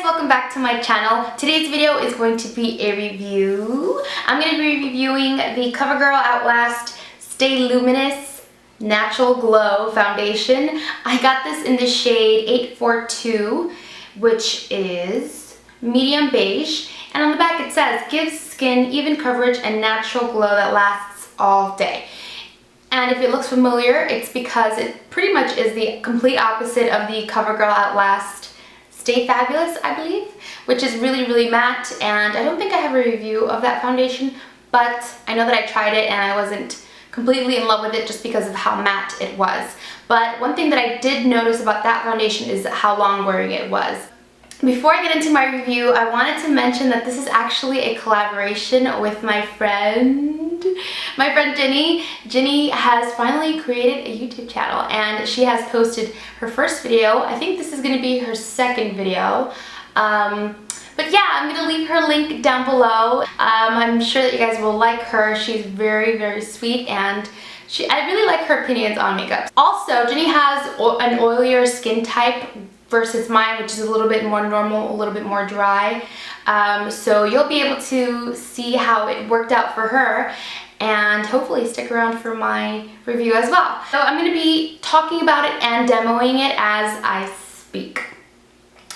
welcome back to my channel. Today's video is going to be a review. I'm going to be reviewing the CoverGirl Outlast Stay Luminous Natural Glow Foundation. I got this in the shade 842, which is medium beige. And on the back it says, gives skin even coverage and natural glow that lasts all day. And if it looks familiar, it's because it pretty much is the complete opposite of the CoverGirl Outlast Stay Fabulous, I believe, which is really matte, and I don't think I have a review of that foundation, but I know that I tried it and I wasn't completely in love with it just because of how matte it was. But one thing that I did notice about that foundation is how long wearing it was. Before I get into my review, I wanted to mention that this is actually a collaboration with my friend Jenny. Jenny has finally created a YouTube channel and she has posted her first video. I think this is going to be her second video. But yeah, I'm going to leave her link down below. I'm sure that you guys will like her. She's very sweet, and I really like her opinions on makeup. Also, Jenny has an oilier skin type versus mine, which is a little bit more normal, a little bit more dry. So you'll be able to see how it worked out for her, and hopefully stick around for my review as well. So I'm going to be talking about it and demoing it as I speak.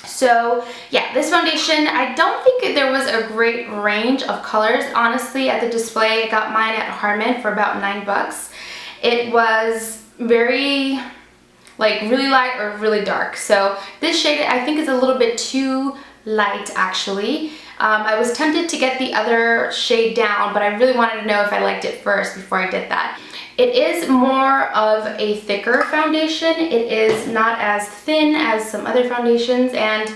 So yeah, this foundation, I don't think there was a great range of colors. Honestly, at the display, I got mine at Harman for about $9. It was very, like, really light or really dark. So this shade I think is a little bit too light, actually. I was tempted to get the other shade down, but I really wanted to know if I liked it first before I did that. It is more of a thicker foundation. It is not as thin as some other foundations, and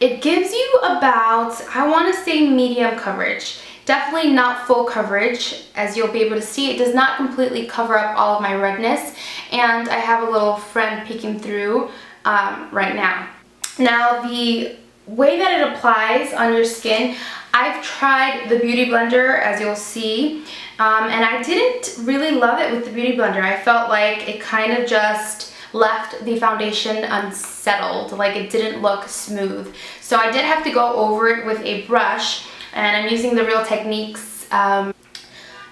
it gives you about, I want to say, medium coverage. Definitely not full coverage, as you'll be able to see. It does not completely cover up all of my redness, and I have a little friend peeking through right now. Now, the way that it applies on your skin, I've tried the Beauty Blender, as you'll see, and I didn't really love it with the Beauty Blender. I felt like it kind of just left the foundation unsettled, like it didn't look smooth. So I did have to go over it with a brush, and I'm using the Real Techniques, yeah,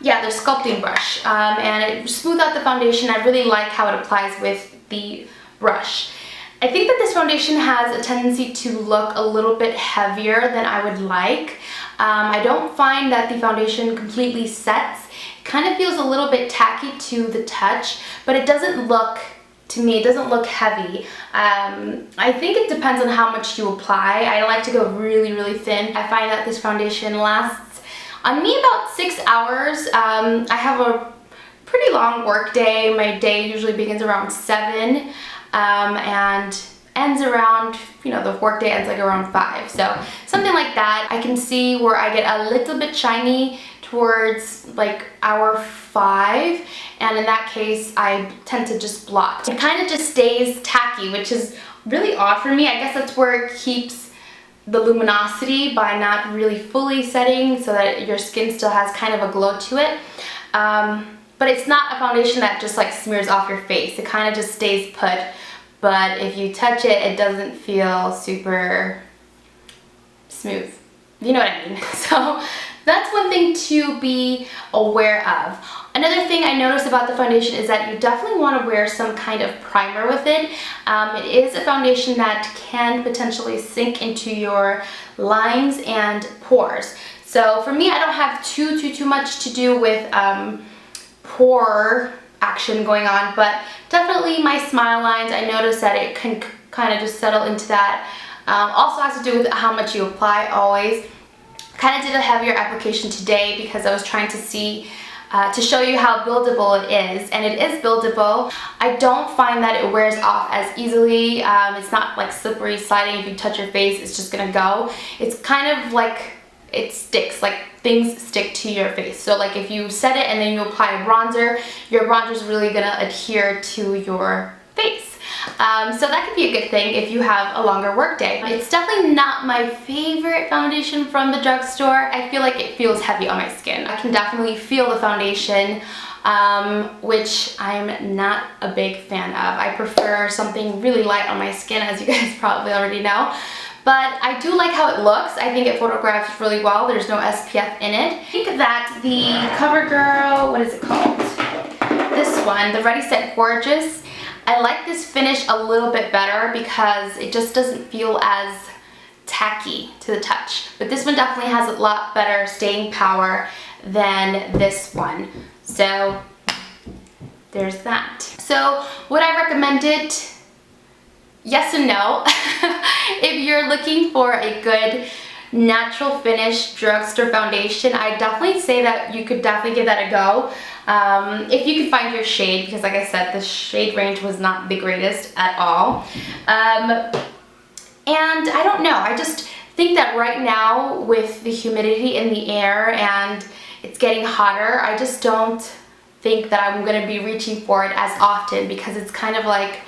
their sculpting brush, and it smoothed out the foundation. I really like how it applies with the brush. I think that this foundation has a tendency to look a little bit heavier than I would like. I don't find that the foundation completely sets. It kind of feels a little bit tacky to the touch, but it doesn't look, to me, it doesn't look heavy. I think it depends on how much you apply. I like to go really thin. I find that this foundation lasts on me about 6 hours. I have a pretty long work day. My day usually begins around 7. And ends around, you know, the work day ends like around 5. So something like that. I can see where I get a little bit shiny towards like hour 5, and in that case I tend to just blot. It kind of just stays tacky, which is really odd for me. I guess that's where it keeps the luminosity by not really fully setting, so that your skin still has kind of a glow to it. But it's not a foundation that just like smears off your face. It kind of just stays put. But if you touch it, it doesn't feel super smooth. You know what I mean? So that's one thing to be aware of. Another thing I noticed about the foundation is that you definitely want to wear some kind of primer with it. It is a foundation that can potentially sink into your lines and pores. So for me, I don't have too much to do with pore action going on, but definitely my smile lines, I noticed that it can kind of just settle into that. Also has to do with how much you apply always. Kind of did a heavier application today because I was trying to see, to show you how buildable it is, and it is buildable. I don't find that it wears off as easily. It's not like slippery sliding. If you touch your face, it's just gonna go. It's kind of like it sticks, like things stick to your face. So like if you set it and then you apply a bronzer, your bronzer is really gonna adhere to your face. So that could be a good thing if you have a longer work day. It's definitely not my favorite foundation from the drugstore. I feel like it feels heavy on my skin. I can definitely feel the foundation, which I'm not a big fan of. I prefer something really light on my skin, as you guys probably already know. but I do like how it looks. I think it photographs really well. There's no SPF in it. I think that the CoverGirl, what is it called? This one, the Ready Set Gorgeous. I like this finish a little bit better because it just doesn't feel as tacky to the touch. But this one definitely has a lot better staying power than this one. So there's that. So would I recommend it? Yes and no. If you're looking for a good natural finish drugstore foundation, I definitely say that you could definitely give that a go. If you could find your shade, because like I said, the shade range was not the greatest at all. And I don't know, I just think that right now with the humidity in the air and it's getting hotter, I just don't think that I'm going to be reaching for it as often because it's kind of like,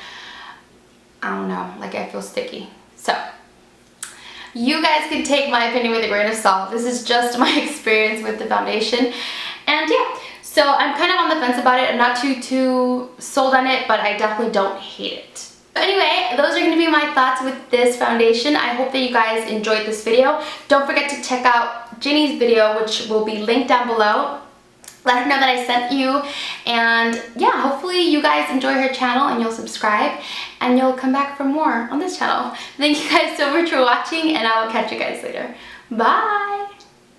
I don't know, like I feel sticky. So you guys can take my opinion with a grain of salt. This is just my experience with the foundation. And yeah, so I'm kind of on the fence about it. I'm not too sold on it, but I definitely don't hate it. So anyway, those are going to be my thoughts with this foundation. I hope that you guys enjoyed this video. Don't forget to check out Ginny's video, which will be linked down below. Let her know that I sent you, and yeah, hopefully you guys enjoy her channel and you'll subscribe and you'll come back for more on this channel. Thank you guys so much for watching, and I will catch you guys later. Bye!